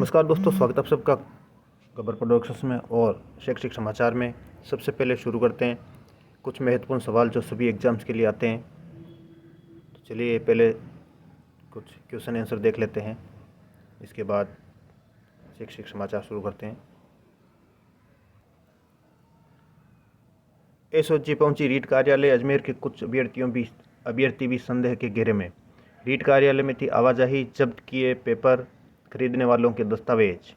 नमस्कार दोस्तों, स्वागत है आप सबका गब्बर प्रोडक्शंस में और शैक्षिक समाचार में। सबसे पहले शुरू करते हैं कुछ महत्वपूर्ण सवाल जो सभी एग्ज़ाम्स के लिए आते हैं। तो चलिए पहले कुछ क्वेश्चन आंसर देख लेते हैं, इसके बाद शैक्षिक समाचार शुरू करते हैं। एसओजी पहुंची रीट कार्यालय। अजमेर के कुछ अभ्यर्थी भी संदेह के घेरे में। रीट कार्यालय में थी आवाजाही, जब्त किए पेपर, खरीदने वालों के दस्तावेज।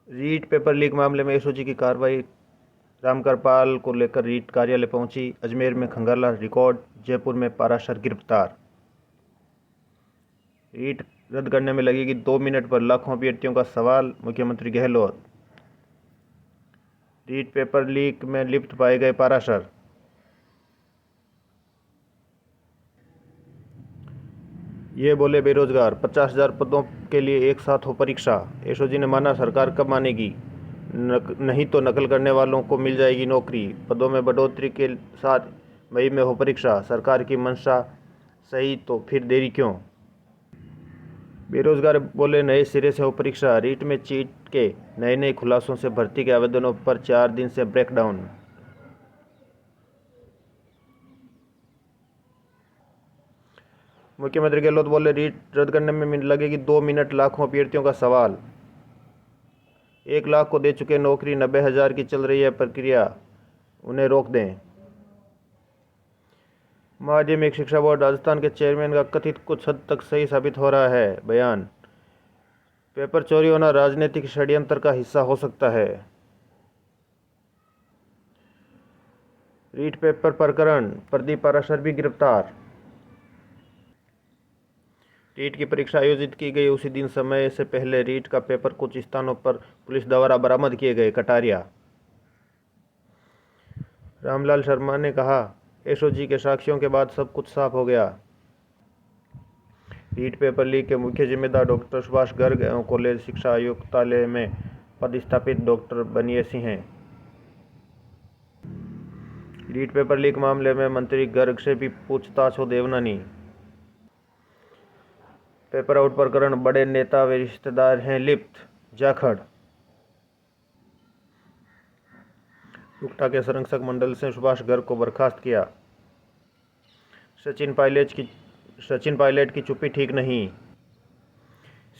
रीट पेपर लीक मामले में एसओजी की कार्रवाई। रामकरपाल को लेकर रीट कार्यालय पहुंची। अजमेर में खंगाला रिकॉर्ड, जयपुर में पाराशर गिरफ्तार। रीट रद्द करने में लगेगी 2 मिनट पर लाखों अभ्यर्थियों का सवाल, मुख्यमंत्री गहलोत। रीट पेपर लीक में लिप्त पाए गए पाराशर। ये बोले बेरोजगार, 50,000 पदों के लिए एक साथ हो परीक्षा। एसओजी ने माना सरकार कब मानेगी, नहीं तो नकल करने वालों को मिल जाएगी नौकरी। पदों में बढ़ोतरी के साथ मई में हो परीक्षा। सरकार की मंशा सही तो फिर देरी क्यों। बेरोजगार बोले नए सिरे से हो परीक्षा। रीट में चीट के नए खुलासों से भर्ती के आवेदनों पर 4 दिन से ब्रेकडाउन। मुख्यमंत्री गहलोत बोले रीट रद्द करने में लगेगी 2 मिनट, लाखों अभ्यर्थियों का सवाल। 1 लाख को दे चुके नौकरी, 90,000 की चल रही है प्रक्रिया, उन्हें रोक दें। माध्यमिक शिक्षा बोर्ड राजस्थान के चेयरमैन का कथित कुछ हद तक सही साबित हो रहा है बयान। पेपर चोरी होना राजनीतिक षड्यंत्र का हिस्सा हो सकता है। रीट पेपर प्रकरण, प्रदीप पाराशर भी गिरफ्तार। रीट की परीक्षा आयोजित की गई उसी दिन समय से पहले रीट का पेपर कुछ स्थानों पर पुलिस द्वारा बरामद किए गए। कटारिया। रामलाल शर्मा ने कहा, एसओजी के साक्ष्यों के बाद सब कुछ साफ हो गया। रीट पेपर लीक के मुख्य जिम्मेदार डॉक्टर सुभाष गर्ग एवं कॉलेज शिक्षा आयुक्तालय में पदस्थापित डॉक्टर बनिए सिंह हैं। रीट पेपर लीक मामले में मंत्री गर्ग से भी पूछताछ हो देवनानी। पेपर आउट प्रकरण, बड़े नेता व रिश्तेदार हैं लिप्त, जाखड़। रुकटा के संरक्षक मंडल से सुभाष गर्ग को बर्खास्त किया। सचिन पायलट की चुप्पी ठीक नहीं।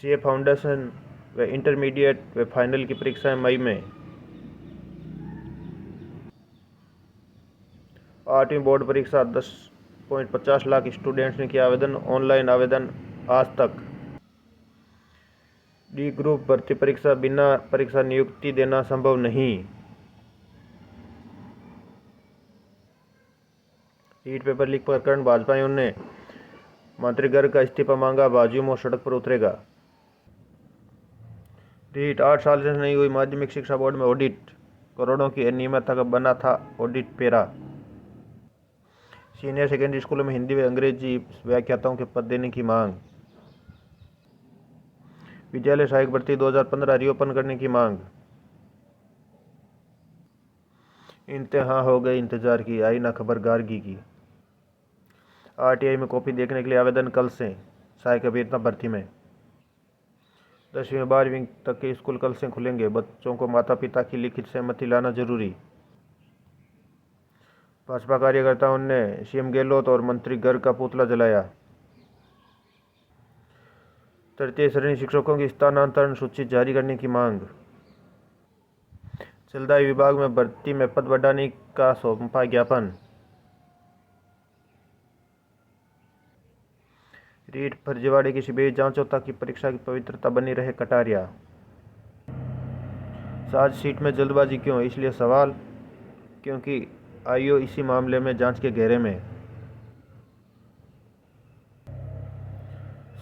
सीए फाउंडेशन व इंटरमीडिएट व फाइनल की परीक्षाएं मई में। 8वीं बोर्ड परीक्षा, 10.50 लाख स्टूडेंट्स ने किया आवेदन। ऑनलाइन आवेदन आज तक। डी ग्रुप भर्ती परीक्षा, बिना परीक्षा नियुक्ति देना संभव नहीं। रीट पेपर लीक प्रकरण, भाजपाइयों ने मंत्री गर्ग का इस्तीफा मांगा, बाजुओं सड़क पर उतरेगा। रीट 8 साल से नहीं हुई माध्यमिक शिक्षा बोर्ड में ऑडिट, करोड़ों की अनियमितता का बना था ऑडिट पेरा। सीनियर सेकेंडरी स्कूलों में हिंदी व अंग्रेजी व्याख्याताओं के पद देने की मांग। विद्यालय सहायक भर्ती 2015 रिओपन करने की मांग। इंतहा हो गई इंतजार की, आई ना खबर गार्गी की। आरटीआई में कॉपी देखने के लिए आवेदन कल से। सहायक अभियंता भर्ती में 10वीं और 12वीं तक के स्कूल कल से खुलेंगे। बच्चों को माता पिता की लिखित सहमति लाना जरूरी। भाजपा कार्यकर्ताओं ने सीएम गहलोत और मंत्री गर्ग का पुतला जलाया। तृतीय श्रेणी शिक्षकों की स्थानांतरण सूची जारी करने की मांग। जलदाय विभाग में भर्ती में पद बढ़ाने का सौंपा ज्ञापन। रीट फर्जीवाड़े की सीबीआई जांचों ताकि परीक्षा की पवित्रता बनी रहे। कटारिया। चार्जशीट में जल्दबाजी क्यों, इसलिए सवाल, क्योंकि आईओ इसी मामले में जांच के घेरे में।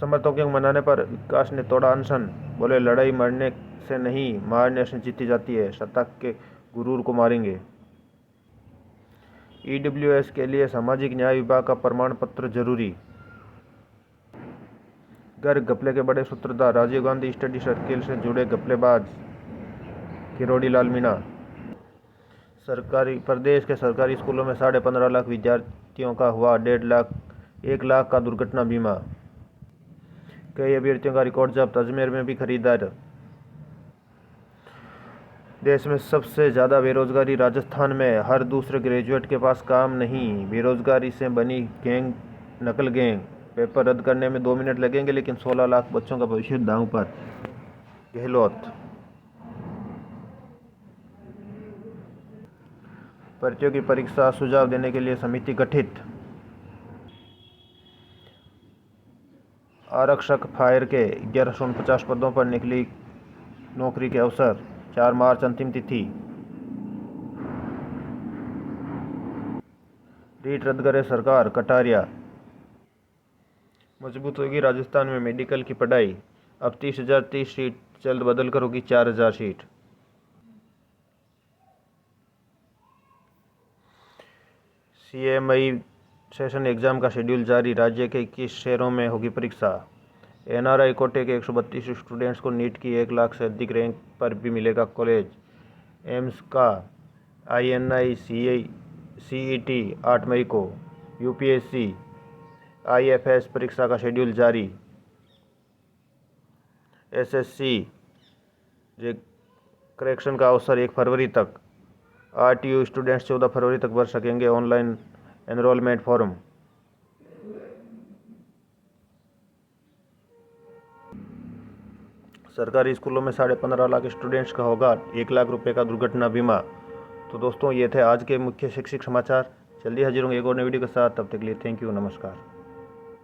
समर्थकों के मनाने पर विकास ने तोड़ा अनशन, बोले लड़ाई मरने से नहीं मारने से जीती जाती है, सत्ता के गुरूर को मारेंगे। ईडब्ल्यूएस के लिए सामाजिक न्याय विभाग का प्रमाण पत्र जरूरी। गर्ग घपले के बड़े सूत्रधार, राजीव गांधी स्टडी सर्किल से जुड़े घपलेबाज किरोड़ी लाल मीणा। प्रदेश के सरकारी स्कूलों में 15.5 लाख अभ्यर्थियों का हुआ 1 लाख का दुर्घटना बीमा। कई अभ्यर्थियों का रिकॉर्ड जब्त, अजमेर में भी खरीदार। देश में सबसे ज़्यादा बेरोजगारी राजस्थान में, हर दूसरे ग्रेजुएट के पास काम नहीं। बेरोजगारी से बनी गैंग नकल गैंग। पेपर रद्द करने में 2 मिनट लगेंगे लेकिन 16 लाख बच्चों का भविष्य दांव पर। गहलोत। प्रतियोगी परीक्षा सुझाव देने के लिए समिति गठित। आरक्षक फायर के 1149 पदों पर निकली नौकरी के अवसर। 4 मार्च अंतिम तिथि। रीट रद्द करे सरकार, कटारिया। मजबूत होगी राजस्थान में मेडिकल की पढ़ाई। अब 30,030 सीट, जल्द बदल कर होगी 4,000 सीट। CMI सेशन एग्जाम का शेड्यूल जारी, राज्य के 21 शहरों में होगी परीक्षा। NRI कोटे के 132 स्टूडेंट्स को नीट की 1 लाख से अधिक रैंक पर भी मिलेगा कॉलेज। एम्स का INI CET 8 मई को। UPSC IFS परीक्षा का शेड्यूल जारी। SSC करेक्शन का अवसर 1 फरवरी तक। RTU स्टूडेंट्स 14 फरवरी तक भर सकेंगे ऑनलाइन एनरोलमेंट फॉर्म। सरकारी स्कूलों में 15.5 लाख स्टूडेंट्स का होगा 1 लाख रुपए का दुर्घटना बीमा। तो दोस्तों, ये थे आज के मुख्य शैक्षिक समाचार। जल्दी हाजिर होंगे एक और नई वीडियो के साथ। तब तक के लिए थैंक यू, नमस्कार।